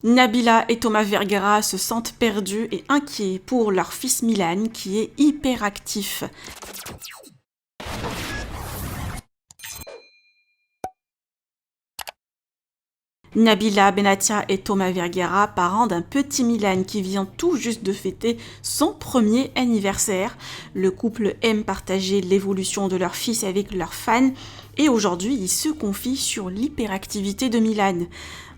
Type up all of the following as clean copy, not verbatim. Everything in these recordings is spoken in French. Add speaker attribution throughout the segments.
Speaker 1: Nabila et Thomas Vergara se sentent perdus et inquiets pour leur fils Milan qui est hyperactif. Nabila Benatia et Thomas Vergara, parents d'un petit Milan qui vient tout juste de fêter son premier anniversaire. Le couple aime partager l'évolution de leur fils avec leurs fans et aujourd'hui ils se confient sur l'hyperactivité de Milan.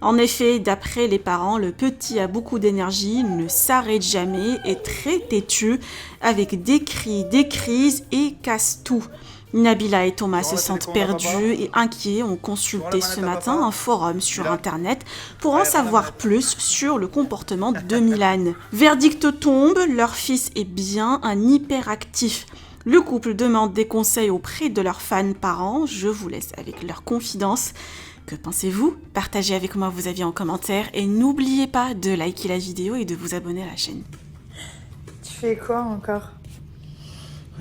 Speaker 1: En effet, d'après les parents, le petit a beaucoup d'énergie, ne s'arrête jamais, est très têtu, avec des cris, des crises et casse tout. Nabila et Thomas se sentent perdus et inquiets, ont consulté ce matin un forum sur internet pour en savoir plus sur le comportement de Milan. Verdict tombe, leur fils est bien un hyperactif. Le couple demande des conseils auprès de leurs fans parents, je vous laisse avec leurs confidences. Que pensez-vous? Partagez avec moi vos avis en commentaire et n'oubliez pas de liker la vidéo et de vous abonner à la chaîne.
Speaker 2: Tu fais quoi encore?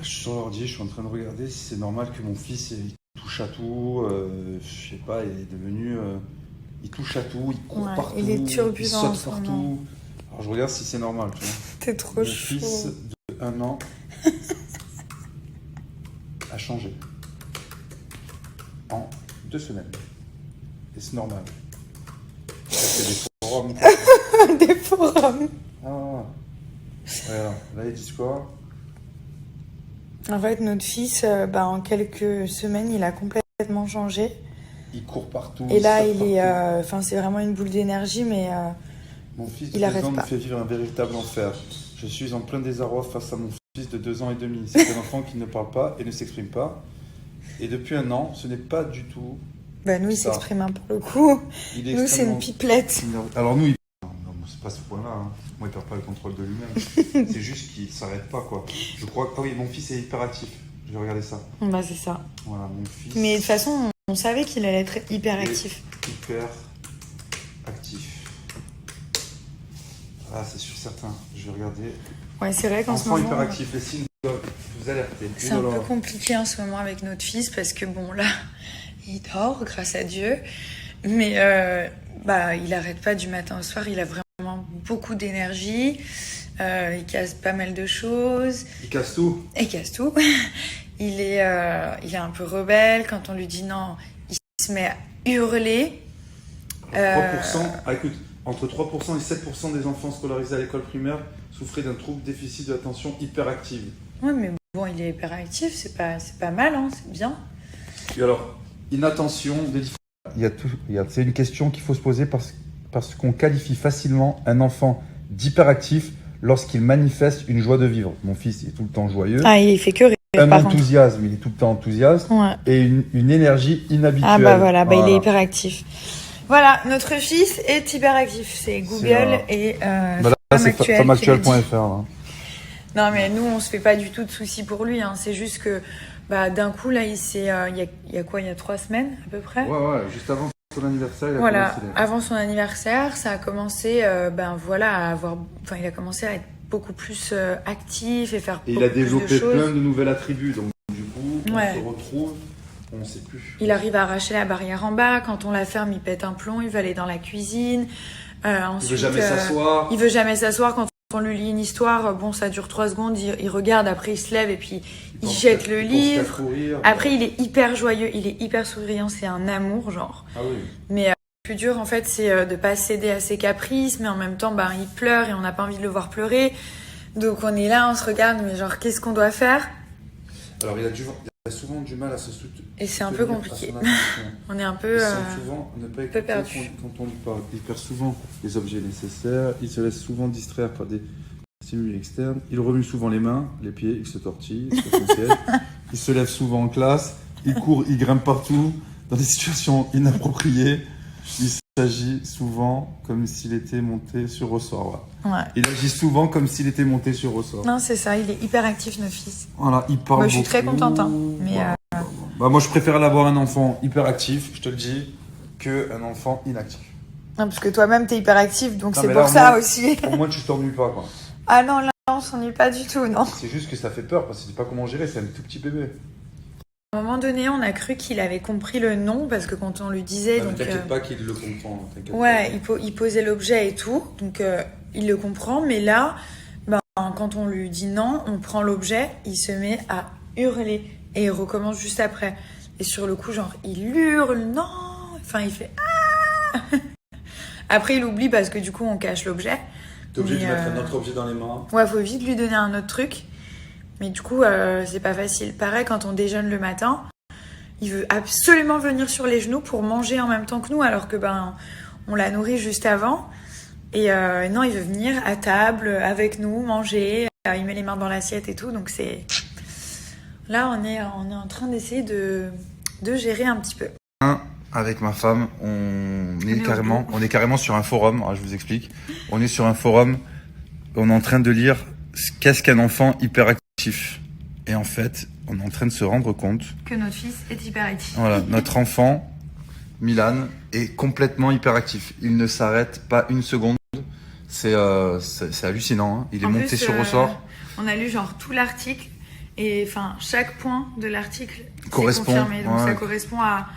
Speaker 3: Je suis sur l'ordi, je suis en train de regarder si c'est normal que mon fils il touche à tout. Je sais pas, il est devenu. Il touche à tout, il court partout,
Speaker 2: il est turbulent,
Speaker 3: il saute partout. Alors je regarde si c'est normal.
Speaker 2: T'es trop chaud.
Speaker 3: Mon fils de 1 an a changé en 2 semaines. Et c'est normal. C'est des forums.
Speaker 2: Des forums.
Speaker 3: Ah, voilà. Là il dit quoi?
Speaker 2: En fait, notre fils, en quelques semaines, il a complètement changé.
Speaker 3: Il court partout.
Speaker 2: Et là, il est, c'est vraiment une boule d'énergie, mais
Speaker 3: mon fils de
Speaker 2: il
Speaker 3: 2
Speaker 2: arrête
Speaker 3: ans me
Speaker 2: pas.
Speaker 3: fait vivre un véritable enfer. Je suis en plein désarroi face à mon fils de 2 ans et demi. C'est un enfant qui ne parle pas et ne s'exprime pas. Et depuis 1 an, ce n'est pas du tout.
Speaker 2: Nous, il s'exprime pour le coup.
Speaker 3: Il est
Speaker 2: nous, c'est une pipelette.
Speaker 3: Alors nous, non, c'est pas ce point-là. Hein. Moi, il perd pas le contrôle de lui-même. C'est juste qu'il s'arrête pas, quoi. Je crois. Ah oui, mon fils est hyperactif. Je vais regarder ça.
Speaker 2: C'est ça.
Speaker 3: Voilà, mon fils.
Speaker 2: Mais de toute façon, on savait qu'il allait être hyperactif.
Speaker 3: Hyper actif. Ah, c'est sûr certain. Je vais regarder.
Speaker 2: Ouais, c'est vrai qu'en ce
Speaker 3: moment.
Speaker 2: moment.
Speaker 3: Hyperactif, les signes doivent vous alerter.
Speaker 2: C'est un peu compliqué en ce moment avec notre fils parce que là, il dort, grâce à Dieu. Mais il arrête pas du matin au soir. Il a vraiment beaucoup d'énergie. Il casse pas mal de choses.
Speaker 3: Il casse tout.
Speaker 2: Il casse tout. Il est un peu rebelle. Quand on lui dit non, il se met à hurler.
Speaker 3: 3%, écoute, entre 3% et 7% des enfants scolarisés à l'école primaire souffraient d'un trouble déficit de l'attention hyperactive.
Speaker 2: Oui, mais bon, il est hyperactif, c'est pas mal, hein, c'est bien.
Speaker 3: Et alors, inattention, c'est une question qu'il faut se poser parce qu'on qualifie facilement un enfant d'hyperactif lorsqu'il manifeste une joie de vivre. Mon fils est tout le temps joyeux.
Speaker 2: Ah, il fait que rire.
Speaker 3: Un enthousiasme, il est tout le temps enthousiaste. Ouais. Et une énergie inhabituelle.
Speaker 2: Voilà. Il est hyperactif. Voilà, notre fils est hyperactif. C'est Google et
Speaker 3: c'est femmeactuelle.fr.
Speaker 2: Non, mais nous, on se fait pas du tout de soucis pour lui. Hein. C'est juste que d'un coup, là, il y a quoi? Il y a 3 semaines à peu près.
Speaker 3: Ouais, juste avant son anniversaire.
Speaker 2: Avant son anniversaire, ça a commencé, il a commencé à être beaucoup plus actif et faire beaucoup plus de choses.
Speaker 3: Il a développé plein de nouveaux attributs, donc du coup, on se retrouve. On sait plus.
Speaker 2: Il arrive à arracher la barrière en bas. Quand on la ferme, il pète un plomb. Il veut aller dans la cuisine. Ensuite,
Speaker 3: il veut jamais s'asseoir.
Speaker 2: Il veut jamais s'asseoir. Quand on lui lit une histoire, ça dure 3 secondes. Il regarde, après il se lève et puis il jette le livre. Après, il est hyper joyeux. Il est hyper souriant. C'est un amour, genre.
Speaker 3: Ah oui.
Speaker 2: Mais le plus dur, en fait, c'est de pas céder à ses caprices. Mais en même temps, il pleure et on n'a pas envie de le voir pleurer. Donc on est là, on se regarde. Mais genre, qu'est-ce qu'on doit faire?
Speaker 3: Alors, il a souvent du mal à se soutenir.
Speaker 2: Et c'est un peu compliqué. On est un peu,
Speaker 3: souvent ne pas
Speaker 2: écouter
Speaker 3: perdu quand on lui parle. Il perd souvent les objets nécessaires. Il se laisse souvent distraire par des stimuli externes. Il remue souvent les mains, les pieds. Il se tortille. C'est essentiel. Il se lève souvent en classe. Il court, il grimpe partout dans des situations inappropriées. Il s'agit souvent comme s'il était monté sur ressort.
Speaker 2: Ouais.
Speaker 3: Il agit souvent comme s'il était monté sur ressort.
Speaker 2: Non, c'est ça. Il est hyper actif, notre fils.
Speaker 3: Voilà, il parle
Speaker 2: je suis très contente. Hein, mais
Speaker 3: moi, je préfère avoir un enfant hyperactif, je te le dis, qu'un enfant inactif.
Speaker 2: Non, parce que toi-même, t'es hyperactif, donc c'est pour ça aussi.
Speaker 3: Au moins, tu t'ennuies pas, quoi.
Speaker 2: Ah non, là, on s'ennuie pas du tout, non.
Speaker 3: C'est juste que ça fait peur, parce que tu sais pas comment gérer, c'est un tout petit bébé.
Speaker 2: moment donné, on a cru qu'il avait compris le nom parce que quand on lui disait,
Speaker 3: Ah, mais
Speaker 2: donc
Speaker 3: t'inquiète pas qu'il le comprend. T'inquiète
Speaker 2: ouais,
Speaker 3: pas.
Speaker 2: il posait l'objet et tout, donc il le comprend. Mais là, ben, quand on lui dit non, on prend l'objet, il se met à hurler et il recommence juste après. Et sur le coup, genre, il hurle non, enfin, il fait ah. Après, il oublie parce que du coup, on cache l'objet.
Speaker 3: T'es obligé de
Speaker 2: Mais,
Speaker 3: mettre un autre objet dans les mains.
Speaker 2: Ouais, faut vite lui donner un autre truc. Mais du coup, c'est pas facile. Pareil, quand on déjeune le matin, il veut absolument venir sur les genoux pour manger en même temps que nous, alors que ben on l'a nourri juste avant. Et non, il veut venir à table avec nous, manger. Il met les mains dans l'assiette et tout. Donc c'est là, on est en train d'essayer de gérer un petit peu.
Speaker 3: Avec ma femme, on
Speaker 2: est
Speaker 3: est carrément sur un forum. Alors, je vous explique. On est sur un forum. On est en train de lire qu'est-ce qu'un enfant hyperactif. Et en fait, on est en train de se rendre compte
Speaker 2: Que notre fils est hyperactif.
Speaker 3: voilà, notre enfant, Milan, est complètement hyperactif. Il ne s'arrête pas une seconde. C'est hallucinant. Hein. Il est
Speaker 2: En
Speaker 3: monté
Speaker 2: plus,
Speaker 3: sur ressort.
Speaker 2: On a lu genre tout l'article et enfin chaque point de l'article
Speaker 3: Correspond,
Speaker 2: est confirmé. Donc
Speaker 3: ouais.
Speaker 2: ça correspond à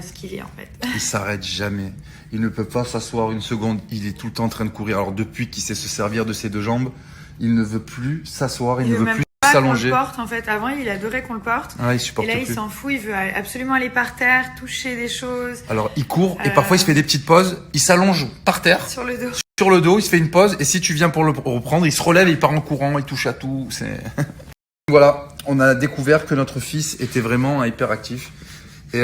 Speaker 2: ce qu'il est en fait.
Speaker 3: Il s'arrête jamais. Il ne peut pas s'asseoir une seconde. Il est tout le temps en train de courir. Alors depuis qu'il sait se servir de ses deux jambes, il ne veut plus s'asseoir. Il ne veut
Speaker 2: même
Speaker 3: plus
Speaker 2: pas
Speaker 3: s'allonger.
Speaker 2: qu'on le porte en fait. Avant, il adorait qu'on le porte.
Speaker 3: Ah, il supporte
Speaker 2: Et là, il
Speaker 3: plus.
Speaker 2: s'en fout. Il veut absolument aller par terre, toucher des choses
Speaker 3: Alors il court et parfois il se fait des petites pauses. Il s'allonge par terre,
Speaker 2: sur le dos.
Speaker 3: sur le dos. Il se fait une pause et si tu viens pour le reprendre, il se relève et il part en courant. Il touche à tout. C'est voilà. On a découvert que notre fils était vraiment un hyperactif. Et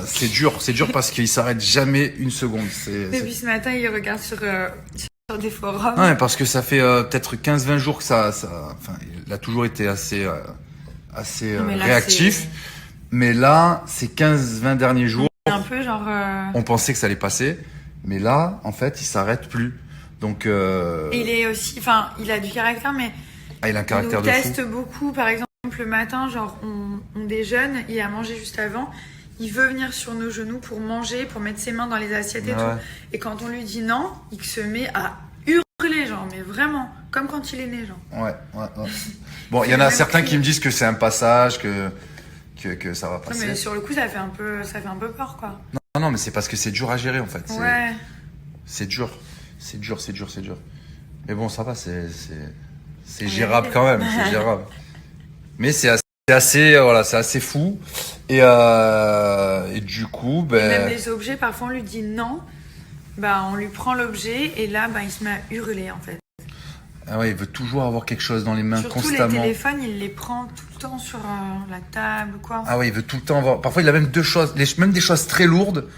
Speaker 3: c'est dur parce qu'il s'arrête jamais une seconde.
Speaker 2: Depuis ce matin, il regarde sur des forums.
Speaker 3: Ouais, parce que ça fait peut-être 15-20 jours que enfin, il a toujours été assez
Speaker 2: Mais là,
Speaker 3: réactif. Mais là, ces 15-20 derniers jours,
Speaker 2: c'est un peu genre.
Speaker 3: on pensait que ça allait passer. Mais là, en fait, il s'arrête plus. Donc,
Speaker 2: Et il est aussi, enfin, il a du caractère, mais
Speaker 3: il a un caractère
Speaker 2: il
Speaker 3: de
Speaker 2: nous
Speaker 3: fou.
Speaker 2: teste beaucoup. Par exemple, le matin, genre, on déjeune, il a mangé juste avant. Il veut venir sur nos genoux pour manger, pour mettre ses mains dans les assiettes et
Speaker 3: Ouais.
Speaker 2: tout. Et quand on lui dit non, il se met à hurler, genre, mais vraiment, comme quand il est né, genre.
Speaker 3: Ouais. Bon, il y en a certains qui me disent que c'est un passage, que ça va
Speaker 2: Non,
Speaker 3: passer.
Speaker 2: mais sur le coup, ça fait un peu peur, quoi.
Speaker 3: Non, mais c'est parce que c'est dur à gérer, en fait.
Speaker 2: Ouais.
Speaker 3: C'est dur. Mais bon, ça va, c'est
Speaker 2: On y
Speaker 3: gérable
Speaker 2: arrive.
Speaker 3: quand même, c'est gérable. Mais c'est assez fou. Et du coup,
Speaker 2: Et même
Speaker 3: ben,
Speaker 2: les objets, parfois on lui dit non, bah on lui prend l'objet et là, bah il se met à hurler en fait.
Speaker 3: ah ouais, il veut toujours avoir quelque chose dans les mains
Speaker 2: Surtout les
Speaker 3: constamment.
Speaker 2: téléphones, il les prend tout le temps sur la table, quoi.
Speaker 3: Ah ouais, il veut tout le temps avoir. Parfois, il a même deux choses, même des choses très lourdes.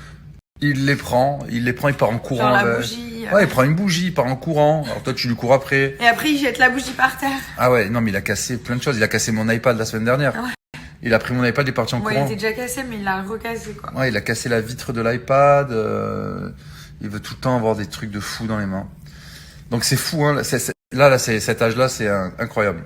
Speaker 3: Il les prend, il part en courant.
Speaker 2: Genre la
Speaker 3: avec.
Speaker 2: bougie.
Speaker 3: Ouais, il prend une bougie, il part en courant. Alors toi, tu lui cours après.
Speaker 2: Et après, il jette la bougie par terre.
Speaker 3: Ah ouais, non, mais il a cassé plein de choses. Il a cassé mon iPad la semaine dernière.
Speaker 2: Ouais.
Speaker 3: Il a pris mon iPad, il est parti en
Speaker 2: Bon, il
Speaker 3: courant.
Speaker 2: était déjà cassé, mais il l'a recassé, quoi.
Speaker 3: Ouais, il a cassé la vitre de l'iPad. Il veut tout le temps avoir des trucs de fou dans les mains. Donc c'est fou, hein. Là, cet âge-là, c'est incroyable.